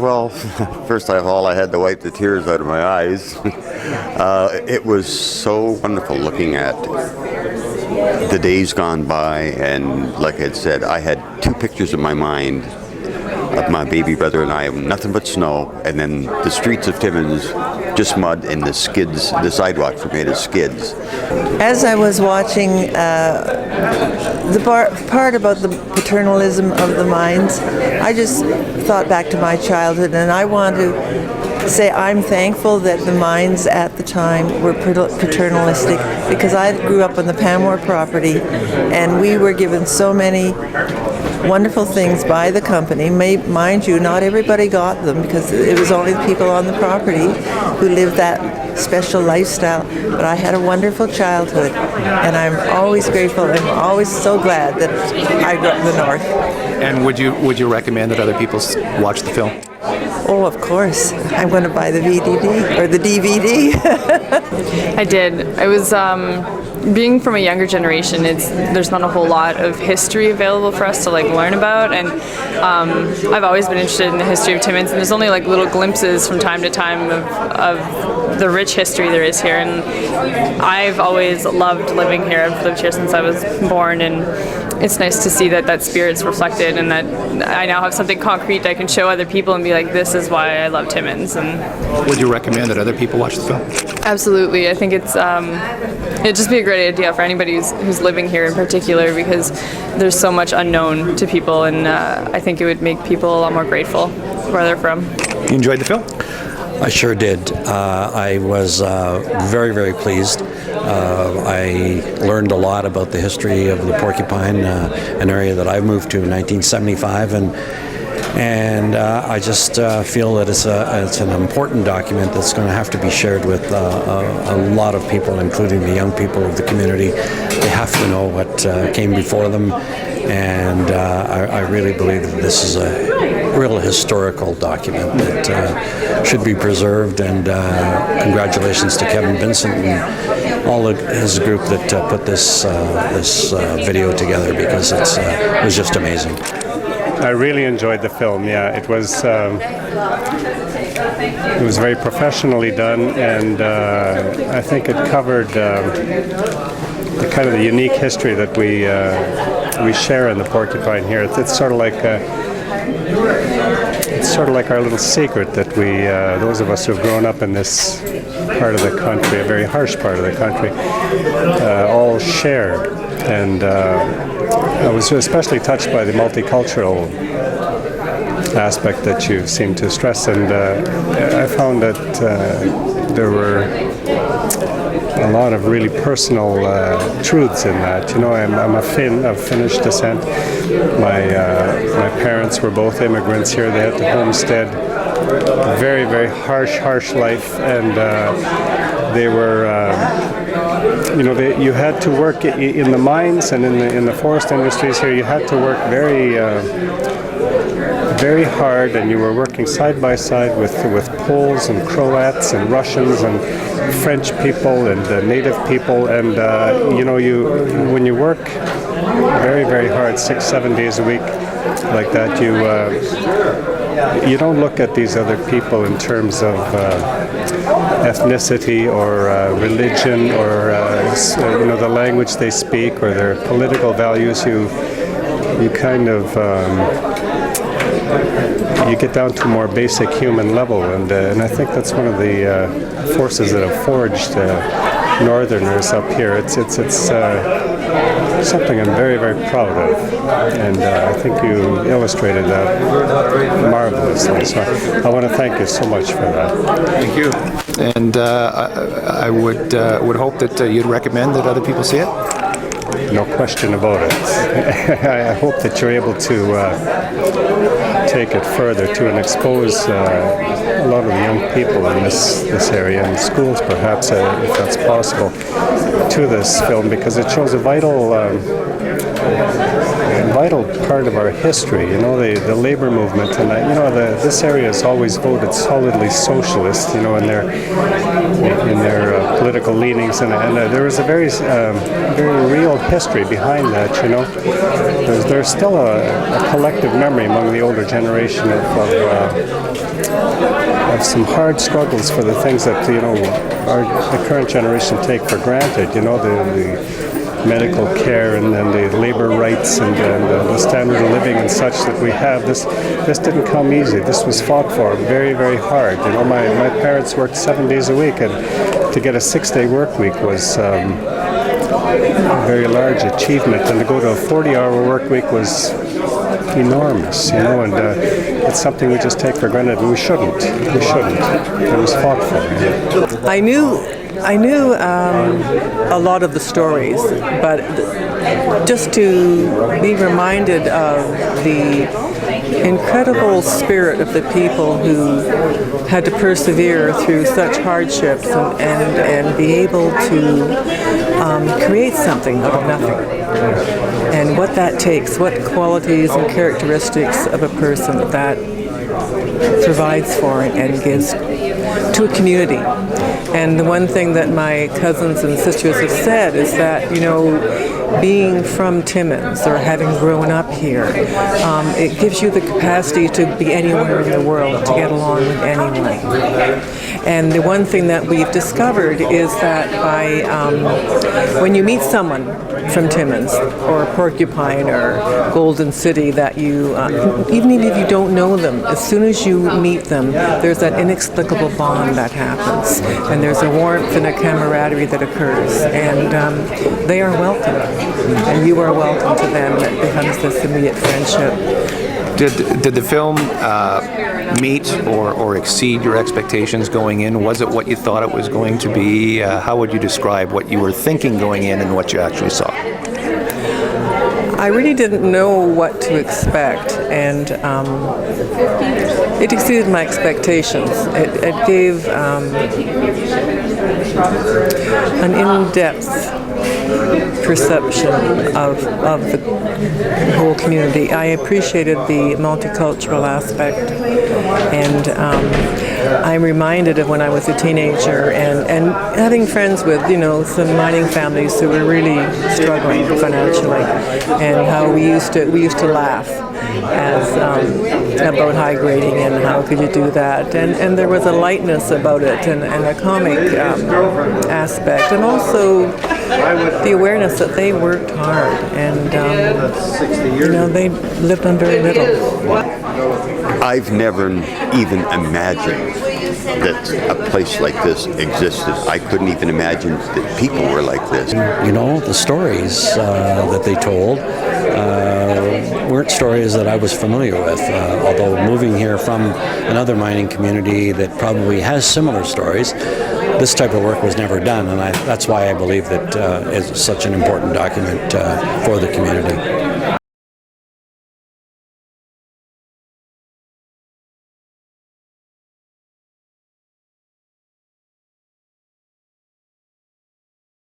Well, first of all, I had to wipe the tears out of my eyes. It was so wonderful looking at the days gone by, and like I said, I had two pictures in my mind of my baby brother and I, nothing but snow, and then the streets of Timmins, just mud, and the skids, the sidewalks were made of skids. As I was watching the part about the paternalism of the mines, I just thought back to my childhood, and I want to say I'm thankful that the mines at the time were paternalistic, because I grew up on the Panmure property, and we were given so many wonderful things by the company. Mind you, not everybody got them, because it was only the people on the property who lived that special lifestyle. But I had a wonderful childhood, and I'm always grateful and always so glad that I grew up in the North. And would you recommend that other people watch the film? Oh, of course. I'm going to buy the VDD or the DVD. I did. I was being from a younger generation. There's not a whole lot of history available for us to learn about, and I've always been interested in the history of Timmins. And there's only little glimpses from time to time of the rich history there is here. And I've always loved living here. I've lived here since I was born, and it's nice to see that spirit's reflected, and that I now have something concrete I can show other people and be like, this is why I love Timmins. And would you recommend that other people watch the film? Absolutely. I think it'd just be a great idea for anybody who's living here in particular, because there's so much unknown to people, and I think it would make people a lot more grateful where they're from. You enjoyed the film? I sure did. I was very, very pleased. I learned a lot about the history of the Porcupine, an area that I moved to in 1975, and I just feel that it's an important document that's going to have to be shared with a lot of people, including the young people of the community. They have to know what came before them, and I really believe that this is a real historical document that should be preserved, and congratulations to Kevin Vincent and all of his group that put this video together, because it was just amazing. I really enjoyed the film. Yeah, it was very professionally done, and I think it covered the kind of the unique history that we share in the Porcupine here. It's sort of like our little secret that we, those of us who have grown up in this part of the country, a very harsh part of the country, all share. And I was especially touched by the multicultural aspect that you seem to stress, and I found that there were a lot of really personal truths in that. You know, I'm a Finn of Finnish descent. My parents were both immigrants here. They had to homestead. Very, very harsh life, and they were. You had to work in the mines and in the forest industries here. You had to work very hard, and you were working side by side with Poles and Croats and Russians and French people and native people. And when you work very, very hard, 6-7 days a week like that, you don't look at these other people in terms of ethnicity or religion or the language they speak or their political values. You kind of you get down to a more basic human level, and I think that's one of the forces that have forged Northerners up here. It's something I'm very, very proud of, and I think you illustrated that marvelously. So I want to thank you so much for that. Thank you. And I would hope that you'd recommend that other people see it. No question about it. I hope that you're able to take it further to and expose a lot of the young people in this area, and schools perhaps, if that's possible, to this film, because it shows a vital vital part of our history. You know, the labor movement, and this area has always voted solidly socialist. You know, in their political leanings, and there was a very real history behind that. You know, there's still a collective memory among the older generation of some hard struggles for the things that the current generation take for granted. You know, the medical care and the labor rights and the standard of living and such that we have. This didn't come easy. This was fought for very, very hard. You know, my parents worked 7 days a week, and to get a 6-day work week was a very large achievement, and to go to a 40-hour work week was enormous, you know, and it's something we just take for granted, and we shouldn't. It was fought for. Yeah. I knew a lot of the stories, but just to be reminded of the incredible spirit of the people who had to persevere through such hardships and be able to create something out of nothing. And what that takes, what qualities and characteristics of a person that provides for and gives to a community. And the one thing that my cousins and sisters have said is that, you know, being from Timmins or having grown up here, it gives you the capacity to be anywhere in the world, to get along with anyone. And the one thing that we've discovered is that when you meet someone from Timmins or Porcupine or Golden City that you, even if you don't know them, as soon as you meet them, there's that inexplicable bond that happens. And there's a warmth and a camaraderie that occurs. And they are welcome. And you are welcome to them. It becomes this immediate friendship. Did the film meet or exceed your expectations going in? Was it what you thought it was going to be? How would you describe what you were thinking going in and what you actually saw? I really didn't know what to expect, and it exceeded my expectations. It gave an in-depth perception of the whole community. I appreciated the multicultural aspect, and I'm reminded of when I was a teenager and having friends with, you know, some mining families who were really struggling financially, and how we used to laugh as about high grading and how could you do that, and there was a lightness about it and a comic aspect, and also the awareness that they worked hard and you know, they lived on very little. I've never even imagined that a place like this existed. I couldn't even imagine that people were like this. You know, the stories that they told weren't stories that I was familiar with, although moving here from another mining community that probably has similar stories, this type of work was never done, and that's why I believe that it's such an important document for the community.